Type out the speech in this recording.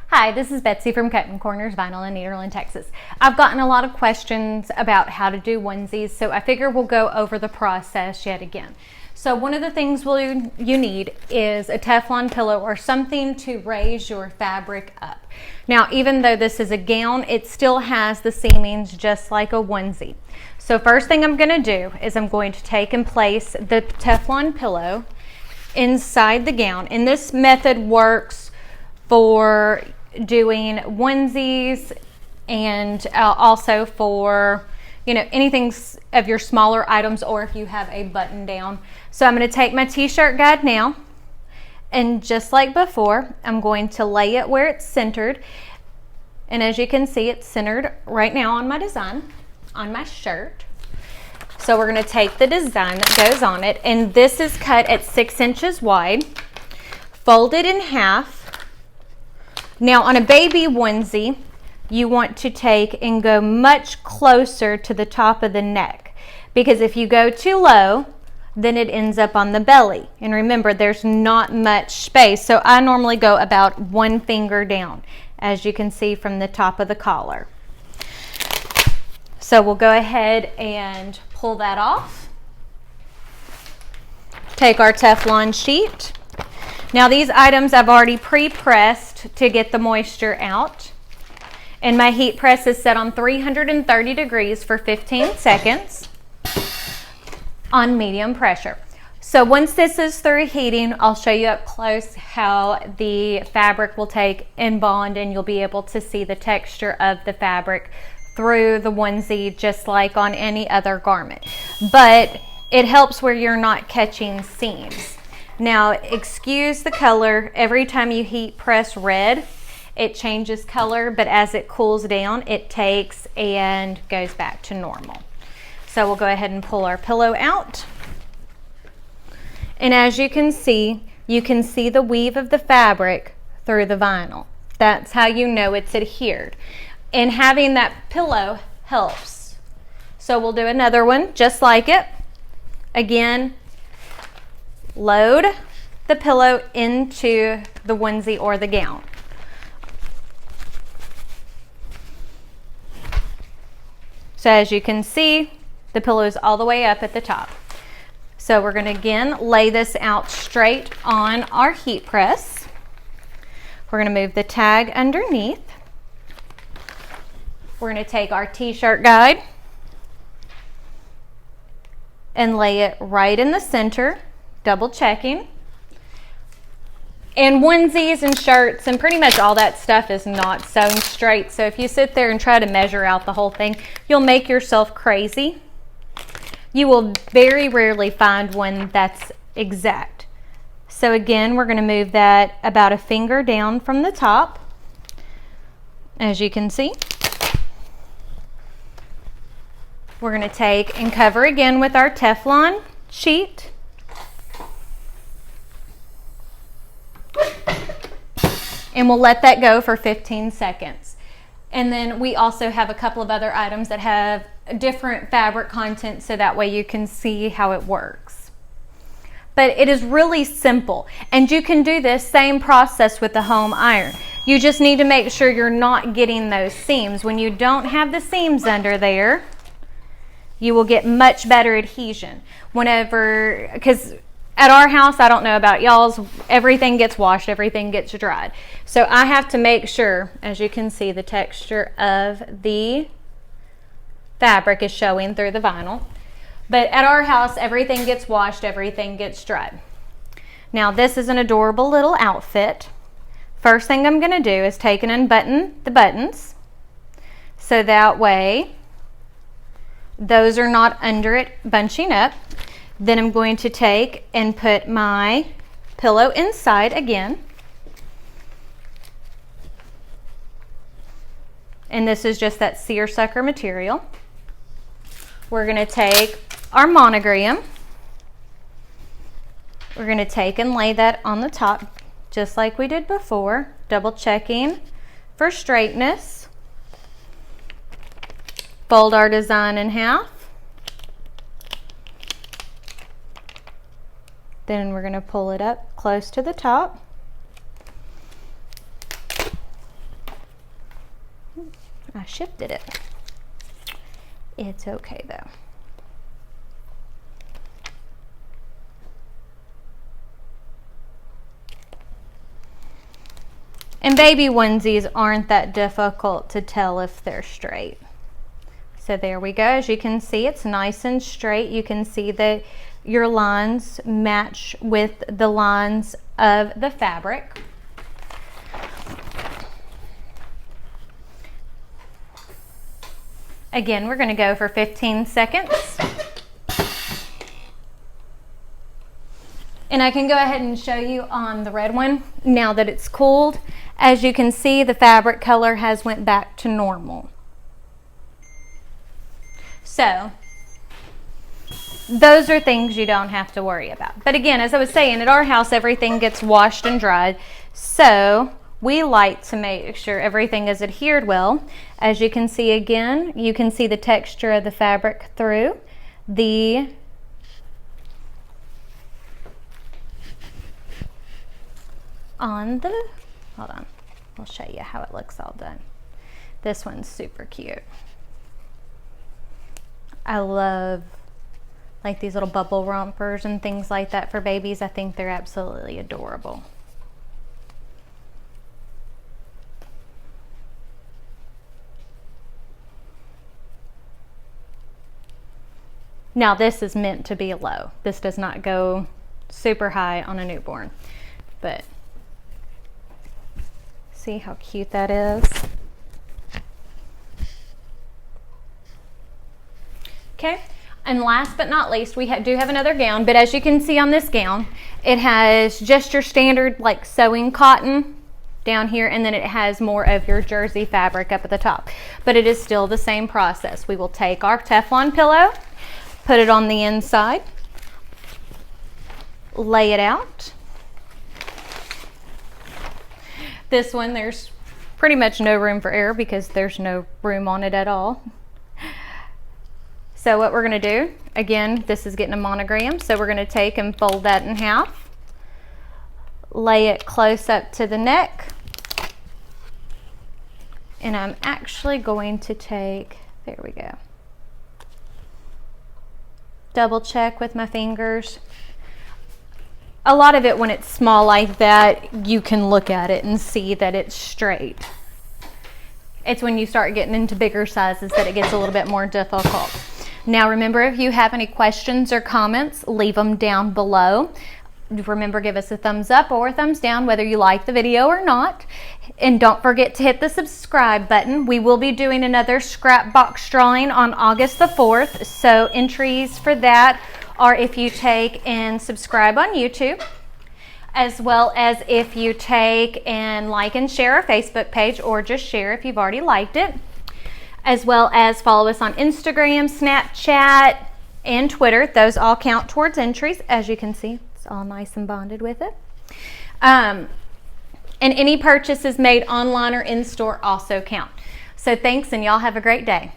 Hi, this is Betsy from Cuttin Corners Vinyl in Nederland, Texas. I've gotten a lot of questions about how to do onesies, so I figure we'll go over the process yet again. So one of the things you need is a Teflon pillow or something to raise your fabric up. Now, even though this is a gown, it still has the seamings just like a onesie. So first thing I'm going to do is I'm going to take and place the Teflon pillow inside the gown, and this method works for doing onesies and also for anything of your smaller items, or if you have a button down. So I'm going to take my t-shirt guide now, and just like before, I'm going to lay it where it's centered, and as you can see, it's centered right now on my design on my shirt. So we're going to take the design that goes on it, and this is cut at 6 inches wide, folded in half. Now on a baby onesie, you want to take and go much closer to the top of the neck, because if you go too low, then it ends up on the belly. And remember, there's not much space. So I normally go about 1 finger down, as you can see from the top of the collar. So we'll go ahead and pull that off. Take our Teflon sheet. Now these items I've already pre-pressed to get the moisture out. And my heat press is set on 330 degrees for 15 seconds on medium pressure. So once this is through heating, I'll show you up close how the fabric will take and bond, and you'll be able to see the texture of the fabric through the onesie just like on any other garment. But it helps where you're not catching seams. Now, excuse the color. Every time you heat press red, it changes color, but as it cools down, it takes and goes back to normal. So we'll go ahead and pull our pillow out. And as you can see the weave of the fabric through the vinyl. That's how you know it's adhered. And having that pillow helps. So we'll do another one just like it. Again, load the pillow into the onesie or the gown. So as you can see, the pillow is all the way up at the top. So we're going to again lay this out straight on our heat press. We're going to move the tag underneath. We're going to take our t-shirt guide and lay it right in the center, double checking. And onesies and shirts and pretty much all that stuff is not sewn straight. So if you sit there and try to measure out the whole thing, you'll make yourself crazy. You will very rarely find one that's exact. So again, we're going to move that about 1 finger down from the top, as you can see. We're going to take and cover again with our Teflon sheet. And we'll let that go for 15 seconds. And then we also have a couple of other items that have different fabric content, so that way you can see how it works. But it is really simple, and you can do this same process with the home iron. You just need to make sure you're not getting those seams. When you don't have the seams under there, you will get much better adhesion. Because at our house, I don't know about y'all's, everything gets washed, everything gets dried. So I have to make sure, as you can see, the texture of the fabric is showing through the vinyl. But at our house, everything gets washed, everything gets dried. Now this is an adorable little outfit. First thing I'm going to do is take and unbutton the buttons, so that way those are not under it bunching up. Then I'm going to take and put my pillow inside again. And this is just that seersucker material. We're going to take our monogram. We're going to take and lay that on the top just like we did before, double checking for straightness. Fold our design in half. Then we're going to pull it up close to the top. I shifted it. It's okay though. And baby onesies aren't that difficult to tell if they're straight. So there we go. As you can see, it's nice and straight. You can see that your lines match with the lines of the fabric. Again, we're going to go for 15 seconds. And I can go ahead and show you on the red one now that it's cooled. As you can see, the fabric color has went back to normal. So those are things you don't have to worry about. But again, as I was saying, at our house, everything gets washed and dried. So we like to make sure everything is adhered well. As you can see again, you can see the texture of the fabric through the hold on, I'll show you how it looks all done. This one's super cute. I love like these little bubble rompers and things like that for babies. I think they're absolutely adorable. Now this is meant to be low. This does not go super high on a newborn, but see how cute that is. Okay, and last but not least, we do have another gown, but as you can see on this gown, it has just your standard like sewing cotton down here, and then it has more of your jersey fabric up at the top, but it is still the same process. We will take our Teflon pillow, put it on the inside, lay it out. This one, there's pretty much no room for error because there's no room on it at all. So what we're gonna do, again, this is getting a monogram, so we're gonna take and fold that in half, lay it close up to the neck, and I'm actually going to take, there we go, double check with my fingers. A lot of it, when it's small like that, you can look at it and see that it's straight. It's when you start getting into bigger sizes that it gets a little bit more difficult. Now remember, if you have any questions or comments, leave them down below. Remember, give us a thumbs up or a thumbs down whether you like the video or not. And don't forget to hit the subscribe button. We will be doing another scrap box drawing on August the 4th. So entries for that are if you take and subscribe on YouTube, as well as if you take and like and share our Facebook page, or just share if you've already liked it, as well as follow us on Instagram, Snapchat, and Twitter. Those all count towards entries. As you can see, it's all nice and bonded with it. And any purchases made online or in store also count. So thanks, and y'all have a great day.